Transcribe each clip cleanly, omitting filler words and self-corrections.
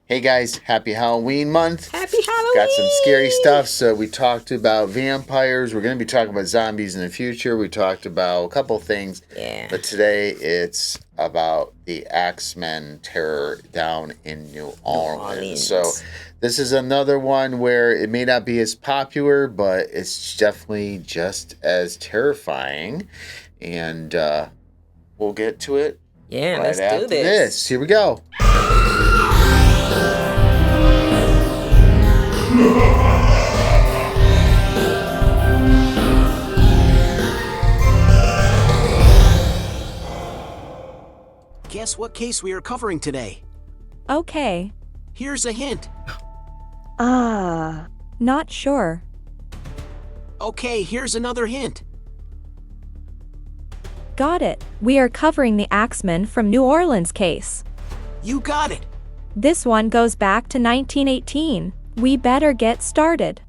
Hey guys, happy Halloween month. Happy Halloween! Got some scary stuff. So we talked about vampires. We're going to be talking about zombies in the future. We talked about a couple things. Yeah. But today it's about the Axeman terror down in New Orleans. So this is another one where it may not be as popular, but it's definitely just as terrifying. And we'll get to it Yeah, right let's after do this. Here we go. Guess what case we are covering today? Okay. Here's a hint. Not sure. Okay, here's another hint. Got it. We are covering the Axeman from New Orleans case. You got it. This one goes back to 1918. We better get started.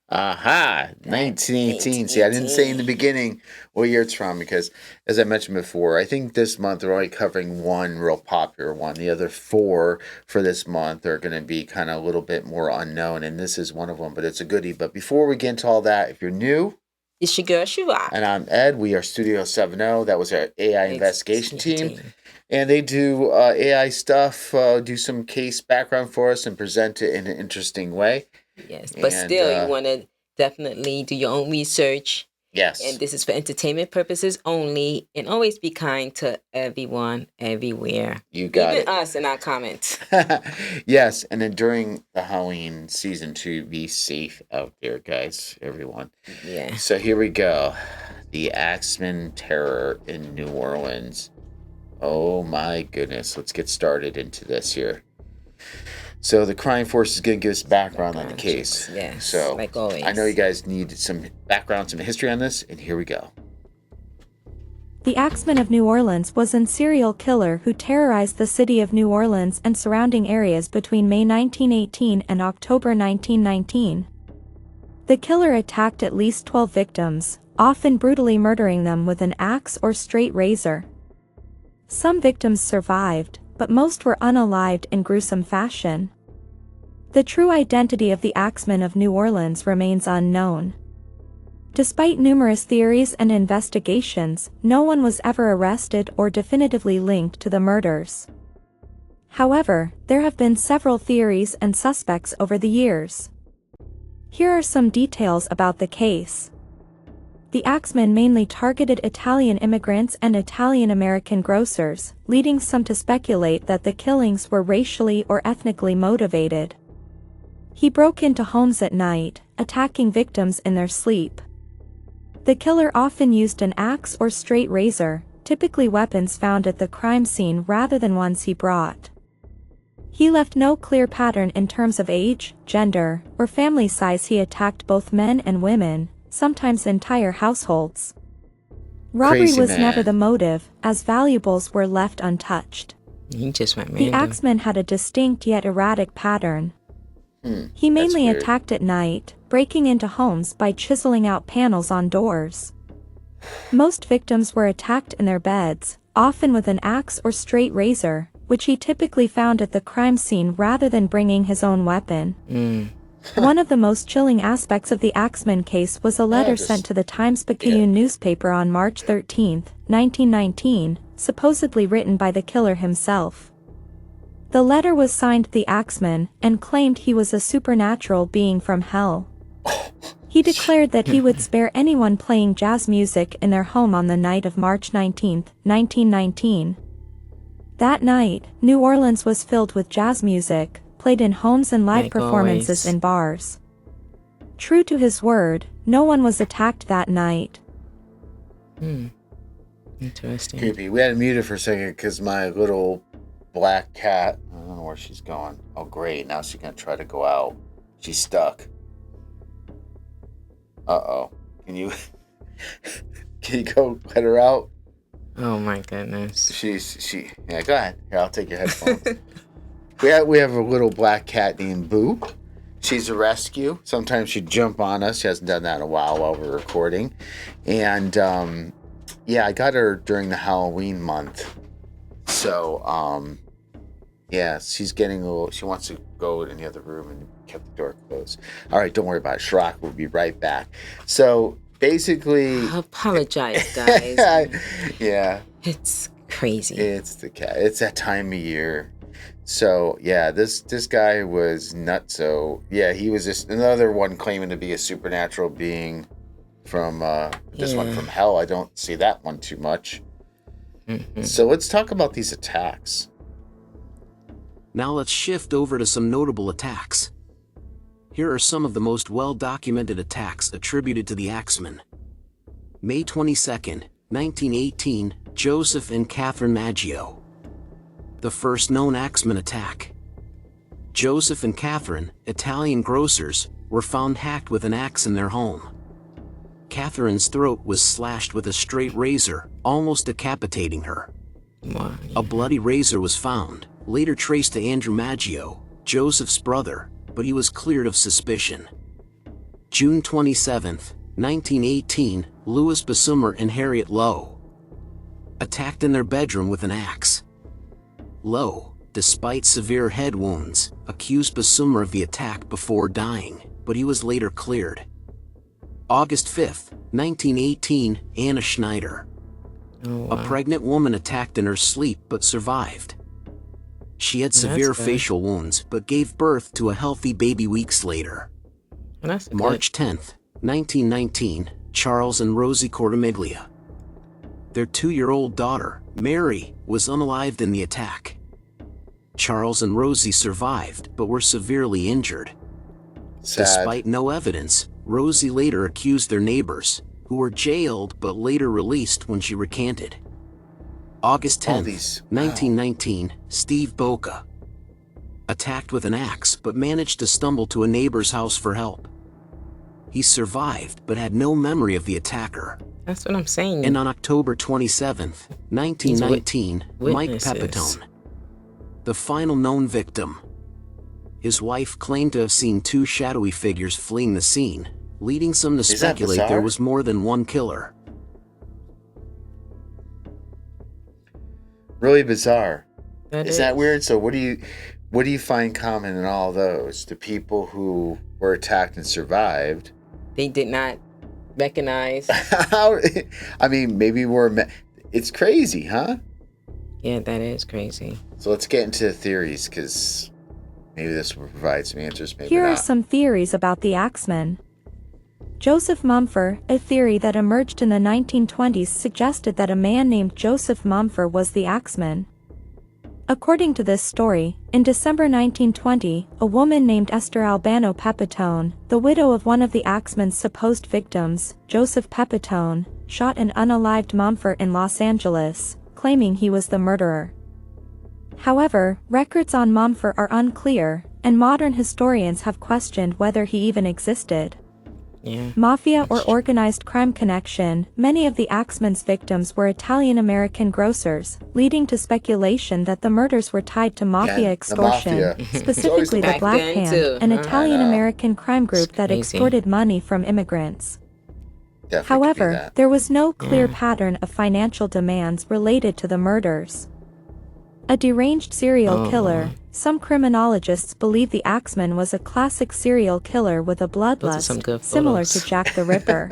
Aha, 1918. See, I didn't say in the beginning what year it's from because, as I mentioned before, I think this month we're only covering one real popular one. The other four for this month are going to be kind of a little bit more unknown, and this is one of them, but it's a goodie. But before we get into all that, if you're new, It's your girl, Shua. and I'm Ed, we are Studio 70. That was our AI investigation team. And they do AI stuff, do some case background for us, and present it in an interesting way. Yes, but still, you want to definitely do your own research. Yes. And this is for entertainment purposes only. And always be kind to everyone, everywhere. You got Even it. us in our comments. Yes, and then during the Halloween season to be safe out there, guys, everyone. Yeah. So here we go. The Axeman terror in New Orleans. Oh my goodness. Let's get started into this here. So the crime force is going to give us background on the case. Yes, so like always. I know you guys need some background, some history on this, and here we go. The Axeman of New Orleans was a serial killer who terrorized the city of New Orleans and surrounding areas between May 1918 and October 1919. The killer attacked at least 12 victims, often brutally murdering them with an axe or straight razor. Some victims survived, but most were unalived in gruesome fashion. The true identity of the Axeman of New Orleans remains unknown. Despite numerous theories and investigations, no one was ever arrested or definitively linked to the murders. However, there have been several theories and suspects over the years. Here are some details about the case. The Axeman mainly targeted Italian immigrants and Italian-American grocers, leading some to speculate that the killings were racially or ethnically motivated. He broke into homes at night, attacking victims in their sleep. The killer often used an axe or straight razor, typically weapons found at the crime scene rather than ones he brought. He left no clear pattern in terms of age, gender, or family size. He attacked both men and women, sometimes entire households. Robbery was never the motive, as valuables were left untouched. He just went random. The Axeman had a distinct yet erratic pattern. He mainly attacked at night, breaking into homes by chiseling out panels on doors. Most victims were attacked in their beds, often with an axe or straight razor, which he typically found at the crime scene rather than bringing his own weapon. One of the most chilling aspects of the Axeman case was a letter sent to the Times-Picayune newspaper on March 13, 1919, supposedly written by the killer himself. The letter was signed the Axeman, and claimed he was a supernatural being from hell. He declared that he would spare anyone playing jazz music in their home on the night of March 19, 1919. That night, New Orleans was filled with jazz music, played in homes and live performances in bars. True to his word, no one was attacked that night. Interesting. Creepy. We had to mute it for a second because my little black cat, I don't know where she's going. Oh, great. Now she's going to try to go out. She's stuck. Uh-oh. Can you go let her out? Oh my goodness. Yeah, go ahead. Here, I'll take your headphones. We have a little black cat named Boo. She's a rescue. Sometimes she'd jump on us. She hasn't done that in a while we're recording. And, I got her during the Halloween month. So, Yeah, she's getting a little. She wants to go in the other room and kept the door closed. All right, don't worry about it. Shrock will be right back. So basically, I apologize, guys. yeah, It's crazy. it's the cat. It's that time of year. So yeah, this guy was nuts. So yeah, he was just another one claiming to be a supernatural being from this one from hell. I don't see that one too much. Mm-hmm. So let's talk about these attacks. Now let's shift over to some notable attacks. Here are some of the most well-documented attacks attributed to the Axeman. May 22nd, 1918, Joseph and Catherine Maggio. The first known Axeman attack. Joseph and Catherine, Italian grocers, were found hacked with an axe in their home. Catherine's throat was slashed with a straight razor, almost decapitating her. Wow. A bloody razor was found, later traced to Andrew Maggio, Joseph's brother, but he was cleared of suspicion. June 27, 1918, Louis Bessumer and Harriet Lowe. Attacked in their bedroom with an axe. Lowe, despite severe head wounds, accused Bessumer of the attack before dying, but he was later cleared. August 5, 1918, Anna Schneider. Oh, wow. A pregnant woman attacked in her sleep but survived. She had severe facial wounds but gave birth to a healthy baby weeks later. March 10, 1919, Charles and Rosie Cortimiglia. Their 2-year-old daughter, Mary, was unalived in the attack. Charles and Rosie survived but were severely injured. Sad. Despite no evidence, Rosie later accused their neighbors, who were jailed but later released when she recanted. August 10, 1919, Steve Boca. Attacked with an axe but managed to stumble to a neighbor's house for help. He survived but had no memory of the attacker. That's what I'm saying. And on October 27, 1919, Mike Pepitone. The final known victim. His wife claimed to have seen 2 shadowy figures fleeing the scene, leading some to speculate there was more than one killer. Really bizarre. Is that weird? So what do you find common in all those? The people who were attacked and survived. They did not recognize. I mean, maybe it's crazy, huh? Yeah, that is crazy. So let's get into the theories, because maybe this will provide some answers, maybe Here not. are some theories about the Axeman. Joseph Mumford, a theory that emerged in the 1920s, suggested that a man named Joseph Mumford was the Axeman. According to this story, in December 1920, a woman named Esther Albano Pepitone, the widow of one of the Axeman's supposed victims, Joseph Pepitone, shot an unalived Mumford in Los Angeles, claiming he was the murderer. However, records on Mumford are unclear, and modern historians have questioned whether he even existed. Yeah. Mafia or organized crime connection. Many of the Axeman's victims were Italian-American grocers, leading to speculation that the murders were tied to mafia extortion, specifically the Back Black then, Hand, too. an Uh-huh. Italian-American crime group that crazy. extorted money from immigrants. Definitely could be However, that. there was no clear pattern of financial demands related to the murders. A deranged serial killer. Some criminologists believe the Axeman was a classic serial killer with a bloodlust similar to Jack the Ripper.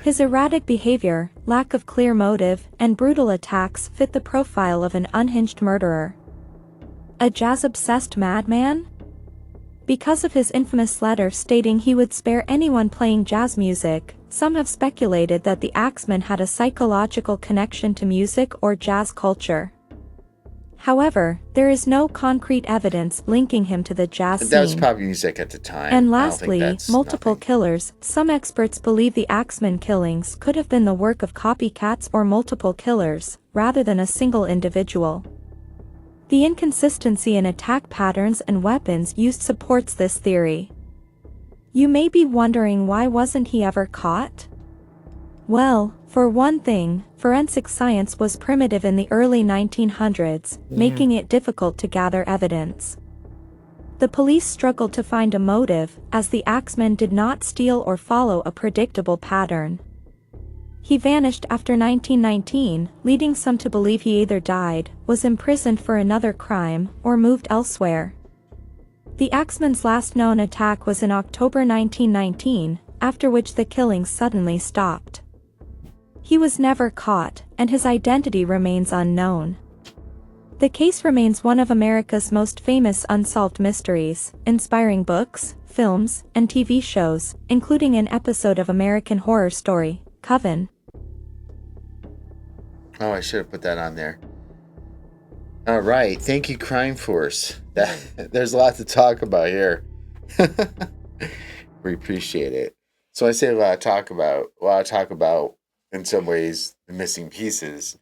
His erratic behavior, lack of clear motive, and brutal attacks fit the profile of an unhinged murderer. A jazz-obsessed madman? Because of his infamous letter stating he would spare anyone playing jazz music, some have speculated that the Axeman had a psychological connection to music or jazz culture. However, there is no concrete evidence linking him to the jazz scene. That was probably music at the time. And I don't think lastly, that's multiple nothing. killers. Some experts believe the Axeman killings could have been the work of copycats or multiple killers, rather than a single individual. The inconsistency in attack patterns and weapons used supports this theory. You may be wondering, why wasn't he ever caught? Well, for one thing, forensic science was primitive in the early 1900s, making it difficult to gather evidence. The police struggled to find a motive, as the Axeman did not steal or follow a predictable pattern. He vanished after 1919, leading some to believe he either died, was imprisoned for another crime, or moved elsewhere. The Axeman's last known attack was in October 1919, after which the killings suddenly stopped. He was never caught, and his identity remains unknown. The case remains one of America's most famous unsolved mysteries, inspiring books, films, and TV shows, including an episode of American Horror Story, Coven. Oh, I should have put that on there. All right. Thank you, Crime Force. There's a lot to talk about here. We appreciate it. So I say a lot to talk about, in some ways, the missing pieces.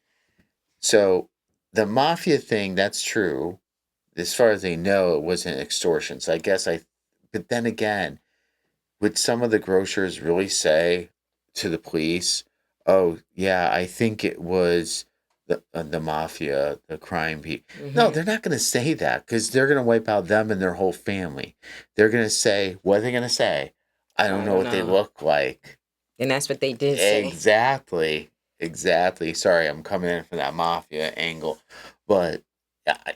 So the mafia thing, that's true. As far as they know, it wasn't extortion. So I guess but then again, would some of the grocers really say to the police, oh, yeah, I think it was the mafia, the crime people? No, they're not going to say that because they're going to wipe out them and their whole family. They're going to say, what are they going to say? I don't know what they look like. And that's what they did say. Exactly. Sorry, I'm coming in from that mafia angle. But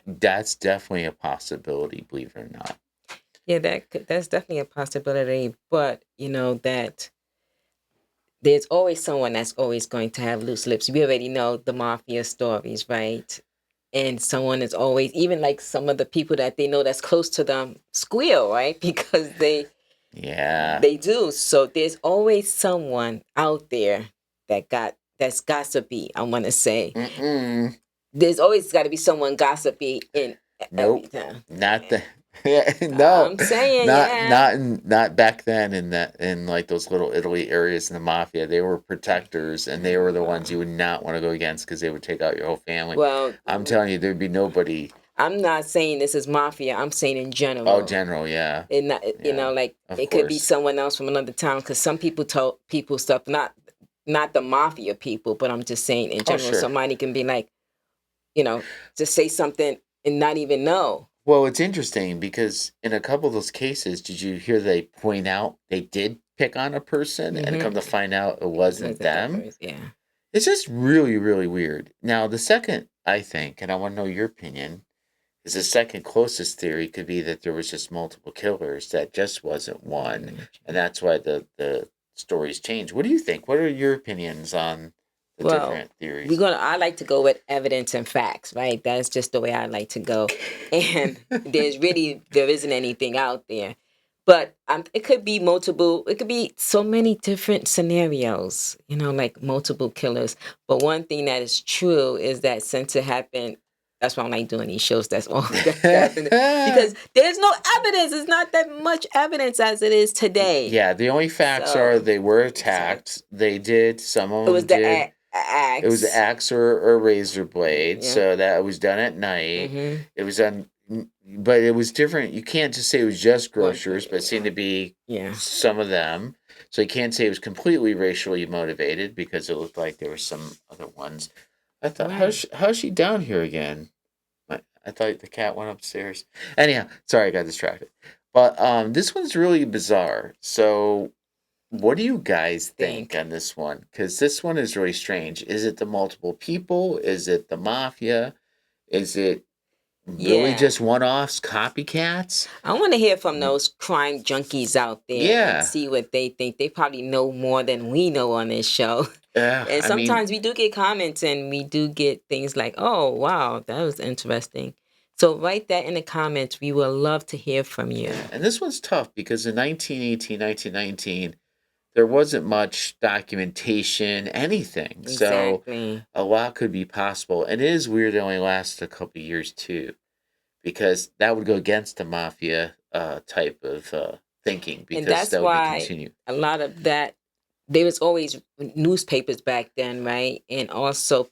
that's definitely a possibility, believe it or not. Yeah, that's definitely a possibility. But, that there's always someone that's always going to have loose lips. We already know the mafia stories, right? And someone is always, even like some of the people that they know that's close to them, squeal, right? Because they do. So there's always someone out there that's gossipy, I want to say. There's always got to be someone gossipy in everything. Not the no. I'm saying not back then in like those little Italy areas in the mafia. They were protectors, and they were the ones you would not want to go against because they would take out your whole family. Well, I'm telling you, there'd be nobody. I'm not saying this is mafia. I'm saying in general. Oh, general, yeah. And not, it could be someone else from another town because some people told people stuff, not the mafia people, but I'm just saying in general. Somebody can be like, just say something and not even know. Well, it's interesting because in a couple of those cases, did you hear they point out they did pick on a person and come to find out it wasn't them? Yeah. It's just really, really weird. Now, the second, I think, and I want to know your opinion, is the second closest theory could be that there was just multiple killers, that just wasn't one. And that's why the stories change. What do you think? What are your opinions on the different theories? I like to go with evidence and facts, right? That's just the way I like to go. And there isn't anything out there. But it could be multiple, it could be so many different scenarios, like multiple killers. But one thing that is true is that since it happened, that's why I like doing these shows. That's all that's happened. Because there's no evidence. It's not that much evidence as it is today. Yeah, the only facts are they were attacked. They did. Some of them did. Axe. It was the axe or razor blade. Yeah. So that was done at night. It was done, but it was different. You can't just say it was just grocers, but it seemed to be some of them. So you can't say it was completely racially motivated because it looked like there were some other ones. I thought, how's she down here again? I thought the cat went upstairs. Anyhow, sorry, I got distracted. But this one's really bizarre. So what do you guys think on this one? Because this one is really strange. Is it the multiple people? Is it the mafia? Is it really just one-offs, copycats? I want to hear from those crime junkies out there and see what they think. They probably know more than we know on this show. And sometimes we do get comments and we do get things like, oh, wow, that was interesting. So write that in the comments. We would love to hear from you. And this one's tough because in 1918, 1919, there wasn't much documentation, anything. Exactly. So a lot could be possible. And it is weird it only lasted a couple of years, too, because that would go against the mafia type of thinking. Because and that's that would why continue. A lot of that, there was always newspapers back then, right? And also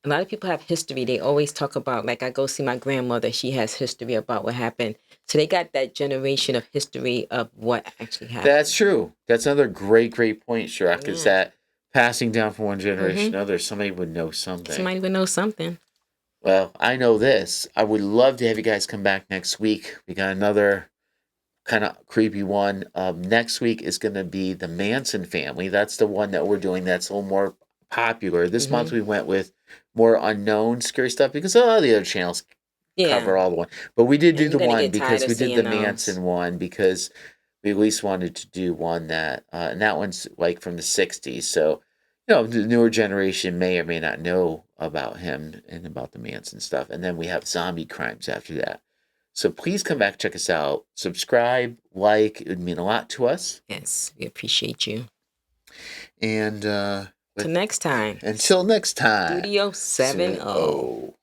a lot of people have history. They always talk about, like I go see my grandmother, she has history about what happened. So they got that generation of history of what actually happened. That's true. That's another great point, Shrek, is that passing down from one generation to another, somebody would know something. Somebody would know something. Well, I know this. I would love to have you guys come back next week. We got another kind of creepy one. Next week is going to be the Manson family. That's the one that we're doing that's a little more popular. This month we went with more unknown scary stuff because all the other channels cover all the one. But we did do the one because we did the Manson one because we at least wanted to do one that, and that one's like from the 60s. So, the newer generation may or may not know about him and about the Manson stuff. And then we have zombie crimes after that. So please come back, check us out, subscribe, like. It would mean a lot to us. Yes, we appreciate you. And till next time. Until next time. Studio 7-0.